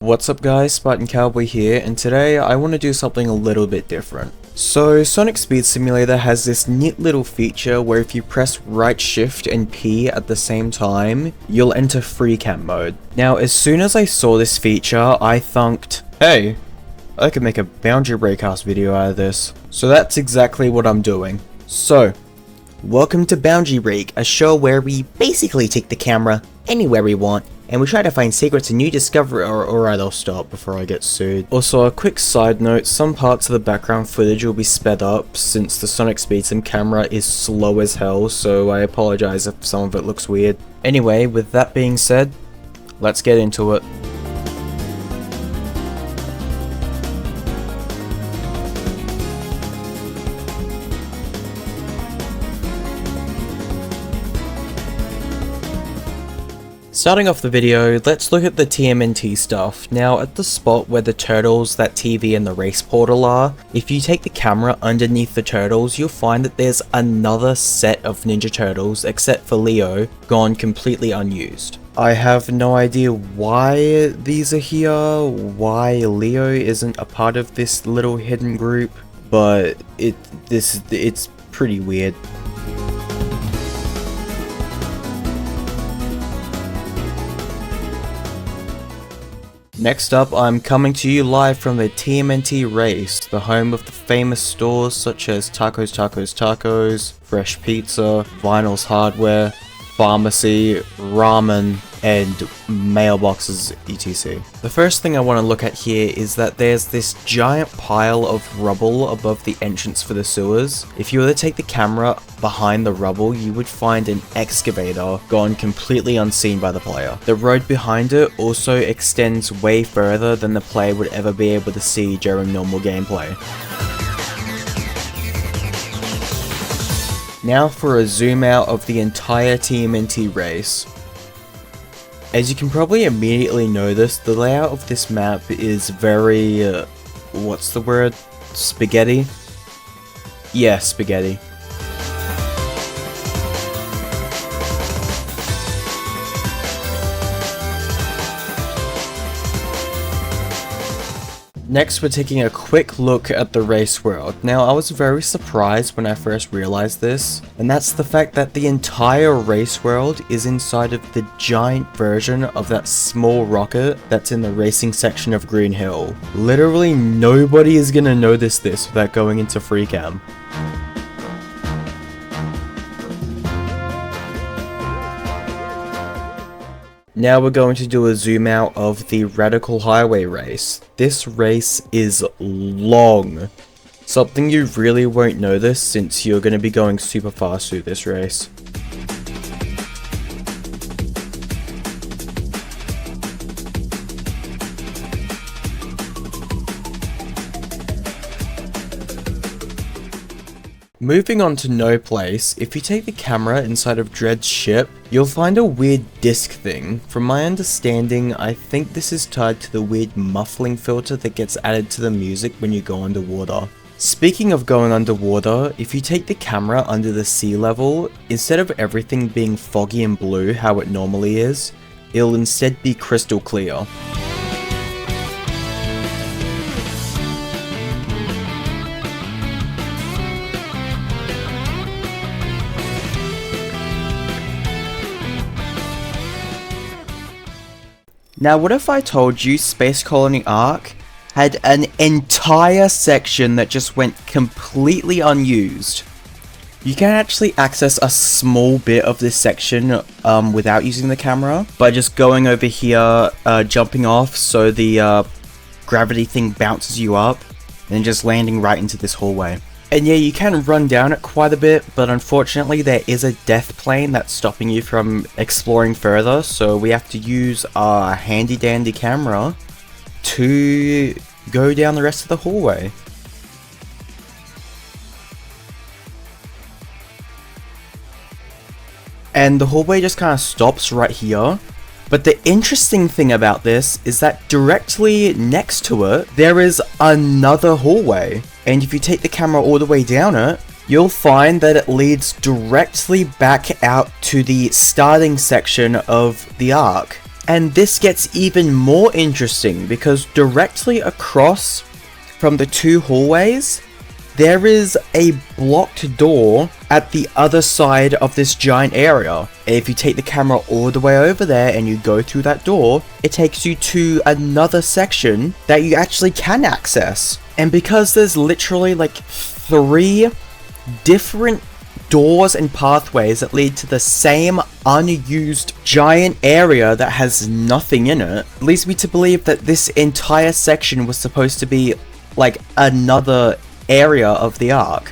What's up guys, Spartan Cowboy here, and today I want to do something a little bit different. So Sonic Speed Simulator has this neat little feature where if you press right shift and P at the same time, you'll enter free cam mode. Now as soon as I saw this feature, I thunked, hey, I could make a boundary breakcast video out of this. So that's exactly what I'm doing. So, welcome to Boundary Break, a show where we basically take the camera anywhere we want, and we try to find secrets and new discovery. Alright, I'll stop before I get sued. Also, a quick side note, some parts of the background footage will be sped up since the Sonic Speed Sim camera is slow as hell, so I apologize if some of it looks weird. Anyway, with that being said, let's get into it. Starting off the video, let's look at the TMNT stuff. Now at the spot where the turtles, that TV and the race portal are, if you take the camera underneath the turtles, you'll find that there's another set of Ninja Turtles, except for Leo, gone completely unused. I have no idea why these are here, why Leo isn't a part of this little hidden group, but it's pretty weird. Next up, I'm coming to you live from the TMNT race, the home of the famous stores such as Tacos, Fresh Pizza, Vinyl's Hardware, Pharmacy, Ramen, and mailboxes etc. The first thing I want to look at here is that there's this giant pile of rubble above the entrance for the sewers. If you were to take the camera behind the rubble, you would find an excavator gone completely unseen by the player. The road behind it also extends way further than the player would ever be able to see during normal gameplay. Now for a zoom out of the entire TMNT race. As you can probably immediately notice, the layout of this map is very, what's the word? Spaghetti? Yeah, spaghetti. Next, we're taking a quick look at the race world. Now, I was very surprised when I first realized this, and that's the fact that the entire race world is inside of the giant version of that small rocket that's in the racing section of Green Hill. Literally nobody is gonna notice this without going into free cam. Now we're going to do a zoom out of the Radical Highway race. This race is long. Something you really won't notice since you're going to be going super fast through this race. Moving on to No Place, if you take the camera inside of Dread's ship, you'll find a weird disc thing. From my understanding, I think this is tied to the weird muffling filter that gets added to the music when you go underwater. Speaking of going underwater, if you take the camera under the sea level, instead of everything being foggy and blue how it normally is, it'll instead be crystal clear. Now what if I told you Space Colony ARK had an entire section that just went completely unused? You can actually access a small bit of this section without using the camera by just going over here, jumping off so the gravity thing bounces you up, and then just landing right into this hallway. And yeah, you can run down it quite a bit, but unfortunately there is a death plane that's stopping you from exploring further, so we have to use our handy dandy camera to go down the rest of the hallway. And the hallway just kind of stops right here. But the interesting thing about this is that directly next to it, there is another hallway. And if you take the camera all the way down it, you'll find that it leads directly back out to the starting section of the Ark. And this gets even more interesting because directly across from the two hallways, there is a blocked door at the other side of this giant area. If you take the camera all the way over there and you go through that door, it takes you to another section that you actually can access. And because there's literally like 3 different doors and pathways that lead to the same unused giant area that has nothing in it, leads me to believe that this entire section was supposed to be like another area of the Ark.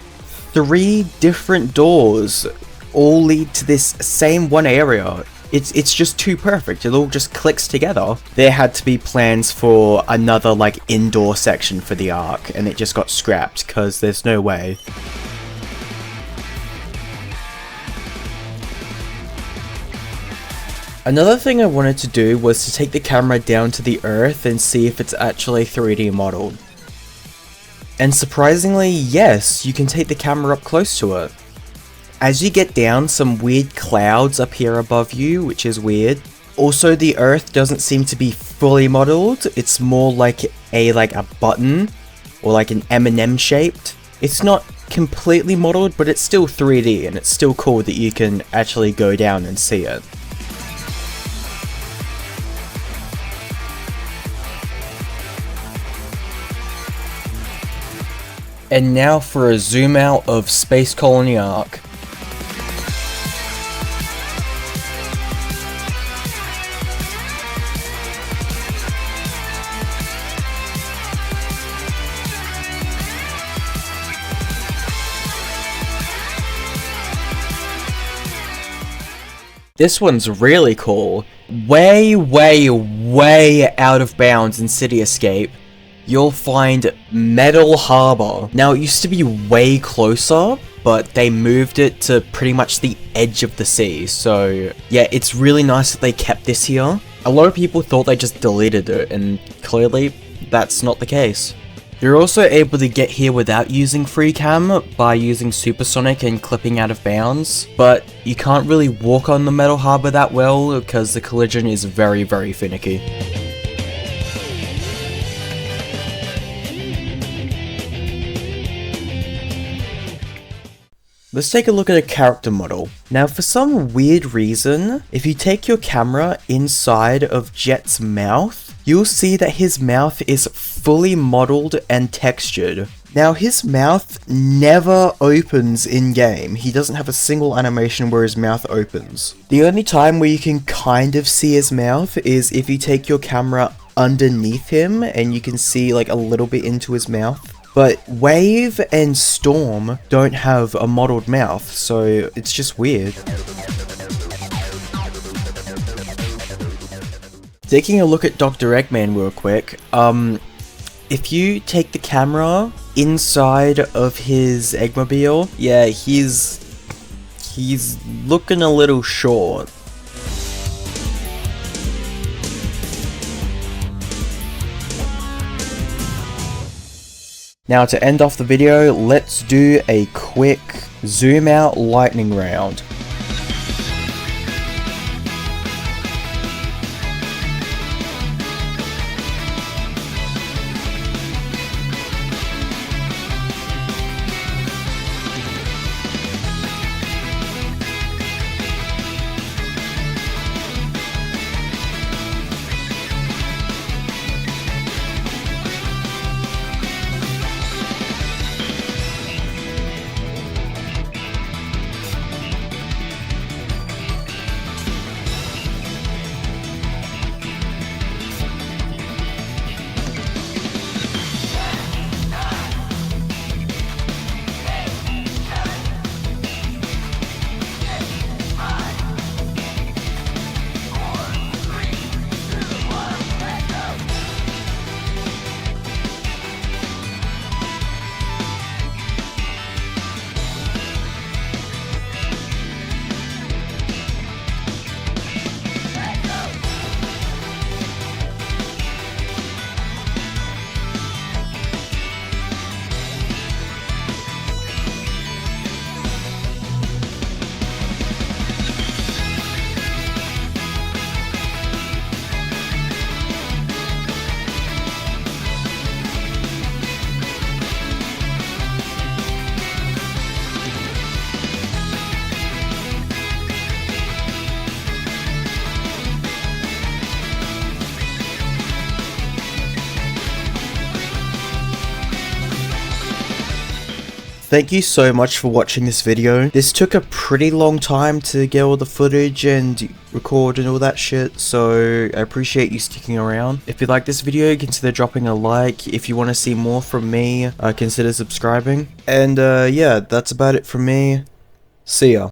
3 different doors all lead to this same one area. It's just too perfect. It all just clicks together. There had to be plans for another like indoor section for the Ark, and it just got scrapped because there's no way. Another thing I wanted to do was to take the camera down to the earth and see if it's actually 3D modeled. And surprisingly, yes, you can take the camera up close to it. As you get down, some weird clouds appear above you, which is weird. Also, the earth doesn't seem to be fully modeled. It's more like a button or like an M&M shaped. It's not completely modeled, but it's still 3D, and it's still cool that you can actually go down and see it. And now for a zoom out of Space Colony ARK. This one's really cool. Way out of bounds in City Escape, you'll find Metal Harbour. Now, it used to be way closer, but they moved it to pretty much the edge of the sea. So yeah, it's really nice that they kept this here. A lot of people thought they just deleted it, and clearly that's not the case. You're also able to get here without using free cam by using supersonic and clipping out of bounds, but you can't really walk on the Metal Harbour that well because the collision is very finicky. Let's take a look at a character model. Now, for some weird reason, if you take your camera inside of Jet's mouth, you'll see that his mouth is fully modeled and textured. Now, his mouth never opens in-game. He doesn't have a single animation where his mouth opens. The only time where you can kind of see his mouth is if you take your camera underneath him and you can see like a little bit into his mouth. But Wave and Storm don't have a modeled mouth, so it's just weird. Taking a look at Dr. Eggman real quick, if you take the camera inside of his Eggmobile, yeah, he's looking a little short. Now, to end off the video, let's do a quick zoom out lightning round. thank you so much for watching this video. This took a pretty long time to get all the footage and record and all that shit, so I appreciate you sticking around. If you like this video, consider dropping a like. If you want to see more from me, consider subscribing. And yeah, that's about it from me. See ya.